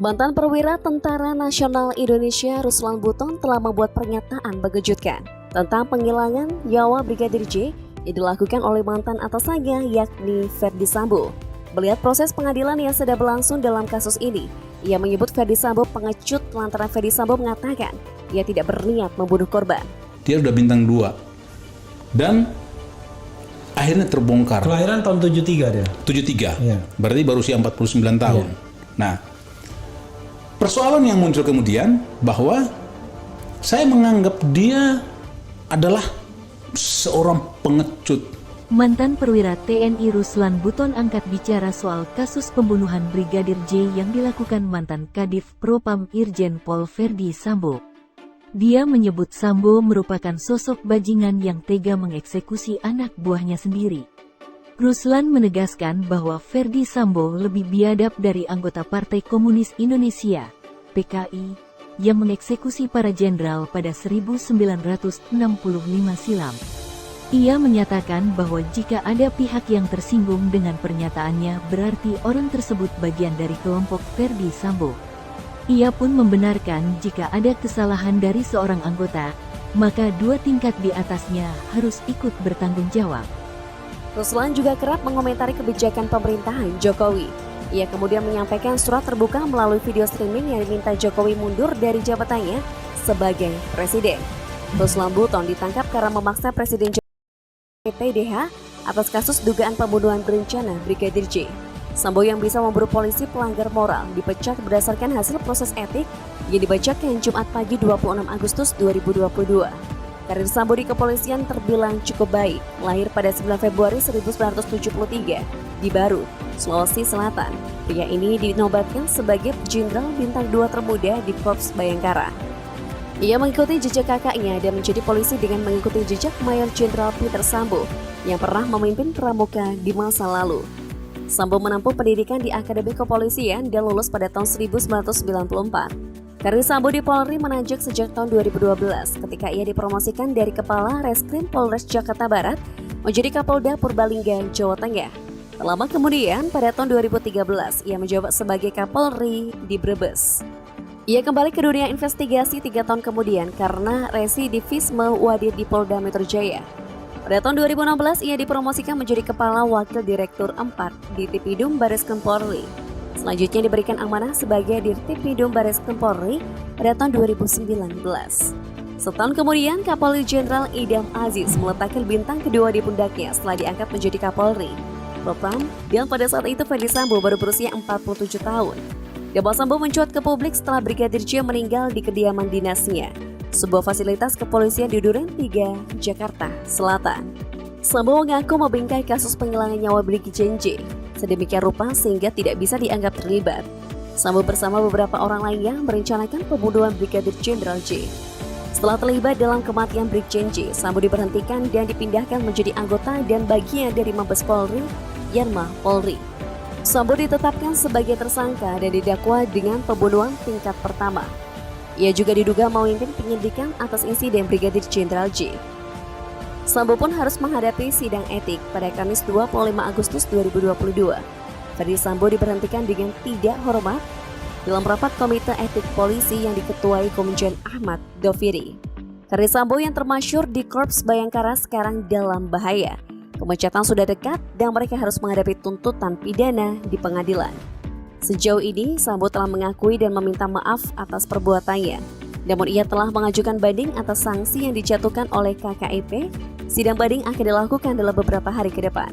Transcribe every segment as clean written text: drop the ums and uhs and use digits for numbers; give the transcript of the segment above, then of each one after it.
Mantan perwira Tentara Nasional Indonesia Ruslan Buton telah membuat pernyataan mengejutkan tentang penghilangan nyawa Brigadir J yang dilakukan oleh mantan atasannya yakni Ferdy Sambo. Melihat proses pengadilan yang sedang berlangsung dalam kasus ini, ia menyebut Ferdy Sambo pengecut lantaran Ferdy Sambo mengatakan ia tidak berniat membunuh korban. Dia udah bintang 2 dan akhirnya terbongkar. Kelahiran tahun 73 dia. 73, Iya. berarti baru usia 49 tahun. Iya. Nah, persoalan yang muncul kemudian bahwa saya menganggap dia adalah seorang pengecut. Mantan perwira TNI Ruslan Buton angkat bicara soal kasus pembunuhan Brigadir J yang dilakukan mantan Kadif Propam Irjen Pol Ferdy Sambo. Dia menyebut Sambo merupakan sosok bajingan yang tega mengeksekusi anak buahnya sendiri. Ruslan menegaskan bahwa Ferdy Sambo lebih biadab dari anggota Partai Komunis Indonesia, PKI, yang mengeksekusi para jenderal pada 1965 silam. Ia menyatakan bahwa jika ada pihak yang tersinggung dengan pernyataannya berarti orang tersebut bagian dari kelompok Ferdy Sambo. Ia pun membenarkan jika ada kesalahan dari seorang anggota, maka 2 tingkat di atasnya harus ikut bertanggung jawab. Ruslan juga kerap mengomentari kebijakan pemerintahan Jokowi. Ia kemudian menyampaikan surat terbuka melalui video streaming yang diminta Jokowi mundur dari jabatannya sebagai presiden. Ruslan Buton ditangkap karena memaksa Presiden PDH atas kasus dugaan pembunuhan berencana Brigadir J. Sambo yang bisa memburu polisi pelanggar moral dipecat berdasarkan hasil proses etik yang dibacakan Jumat pagi 26 Agustus 2022. Karir Sambo di kepolisian terbilang cukup baik. Lahir pada 9 Februari 1973 di Baru, Sulawesi Selatan. Pria ini dinobatkan sebagai Jenderal Bintang 2 termuda di Korps Bayangkara. Ia mengikuti jejak kakaknya dan menjadi polisi dengan mengikuti jejak Mayor Jenderal Peter Sambo yang pernah memimpin Pramuka di masa lalu. Sambo menempuh pendidikan di Akademi Kepolisian dan lulus pada tahun 1994. Karir Sambo di Polri menanjak sejak tahun 2012 ketika ia dipromosikan dari Kepala Reskrim Polres Jakarta Barat menjadi Kapolda Purbalingga, Jawa Tengah. Tak lama kemudian, pada tahun 2013, ia menjabat sebagai Kapolri di Brebes. Ia kembali ke dunia investigasi 3 tahun kemudian karena residivisme wadir di Polda Metro Jaya. Pada tahun 2016, ia dipromosikan menjadi Kepala Wakil Direktur 4 di Tipidum Bareskrim Polri. Selanjutnya diberikan amanah sebagai Dirtipidum Bareskrim Polri pada tahun 2019. Setahun kemudian, Kapolri Jenderal Idam Aziz meletakkan bintang kedua di pundaknya setelah diangkat menjadi Kapolri Propam, dan pada saat itu Ferdy Sambo baru berusia 47 tahun. Nama Sambo mencuat ke publik setelah Brigadir J meninggal di kediaman dinasnya, sebuah fasilitas kepolisian di Duren 3, Jakarta Selatan. Sambo mengaku membingkai kasus penghilangan nyawa Brigadir J sedemikian rupa sehingga tidak bisa dianggap terlibat. Sambo bersama beberapa orang lainnya merencanakan pembunuhan Brigadir Jenderal J. Setelah terlibat dalam kematian Brigadir J, Sambo diberhentikan dan dipindahkan menjadi anggota dan bagian dari Mabes Polri, Yanma Polri. Sambo ditetapkan sebagai tersangka dan didakwa dengan pembunuhan tingkat pertama. Ia juga diduga memimpin penyidikan atas insiden Brigadir Jenderal J. Sambo pun harus menghadapi sidang etik pada Kamis 25 Agustus 2022. Ferdy Sambo diberhentikan dengan tidak hormat dalam rapat Komite Etik Polisi yang diketuai Komjen Ahmad Doviri. Ferdy Sambo yang termasyhur di Korps Bayangkara sekarang dalam bahaya. Pemecatan sudah dekat dan mereka harus menghadapi tuntutan pidana di pengadilan. Sejauh ini, Sambo telah mengakui dan meminta maaf atas perbuatannya. Namun ia telah mengajukan banding atas sanksi yang dijatuhkan oleh KKIP. Sidang banding akan dilakukan dalam beberapa hari ke depan.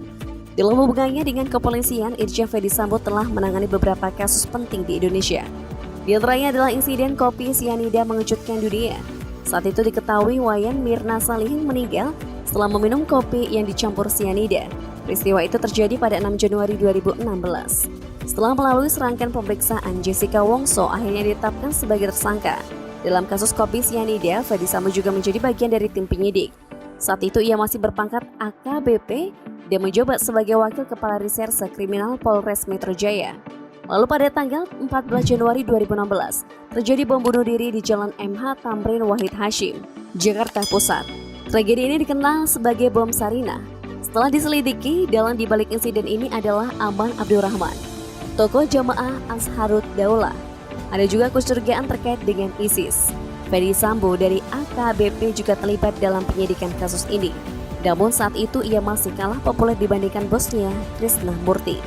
Dalam hubungannya dengan kepolisian, Irjen Ferdy Sambo telah menangani beberapa kasus penting di Indonesia. Di antaranya adalah insiden kopi sianida mengejutkan dunia. Saat itu diketahui Wayan Mirna Salihin meninggal setelah meminum kopi yang dicampur sianida. Peristiwa itu terjadi pada 6 Januari 2016. Setelah melalui serangkaian pemeriksaan, Jessica Wongso akhirnya ditetapkan sebagai tersangka. Dalam kasus kopi sianida, Ferdy Sambo juga menjadi bagian dari tim penyidik. Saat itu ia masih berpangkat AKBP dan menjabat sebagai Wakil Kepala Reserse Kriminal Polres Metro Jaya. Lalu pada tanggal 14 Januari 2016, terjadi bom bunuh diri di Jalan MH Tamrin Wahid Hashim, Jakarta Pusat. Tragedi ini dikenal sebagai bom Sarina. Setelah diselidiki, dalang dibalik insiden ini adalah Aman Abdurrahman, tokoh jamaah Ansharud Daulah. Ada juga kecurigaan terkait dengan ISIS. Ferdy Sambo dari AKBP juga terlibat dalam penyidikan kasus ini. Namun saat itu ia masih kalah populer dibandingkan bosnya, Krisnamurti.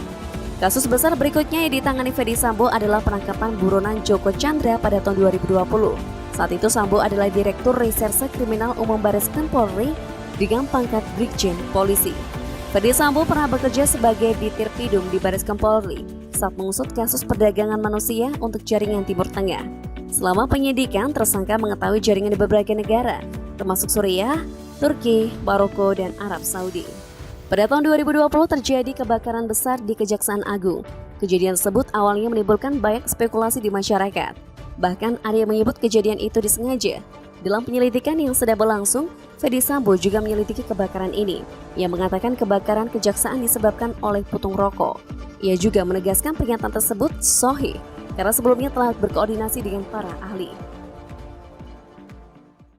Kasus besar berikutnya yang ditangani Ferdy Sambo adalah penangkapan buronan Joko Chandra pada tahun 2020. Saat itu Sambo adalah Direktur Reserse Kriminal Umum Bareskrim Polri dengan pangkat Brigjen Polisi. Ferdy Sambo pernah bekerja sebagai Ditirpidum di Bareskrim Polri saat mengusut kasus perdagangan manusia untuk jaringan Timur Tengah. Selama penyidikan, tersangka mengetahui jaringan di beberapa negara, termasuk Suriah, Turki, Maroko, dan Arab Saudi. Pada tahun 2020 terjadi kebakaran besar di Kejaksaan Agung. Kejadian tersebut awalnya menimbulkan banyak spekulasi di masyarakat. Bahkan ada yang menyebut kejadian itu disengaja. Dalam penyelidikan yang sedang berlangsung, Ferdy Sambo juga menyelidiki kebakaran ini. Ia mengatakan kebakaran kejaksaan disebabkan oleh putung rokok. Ia juga menegaskan pernyataan tersebut sahih karena sebelumnya telah berkoordinasi dengan para ahli.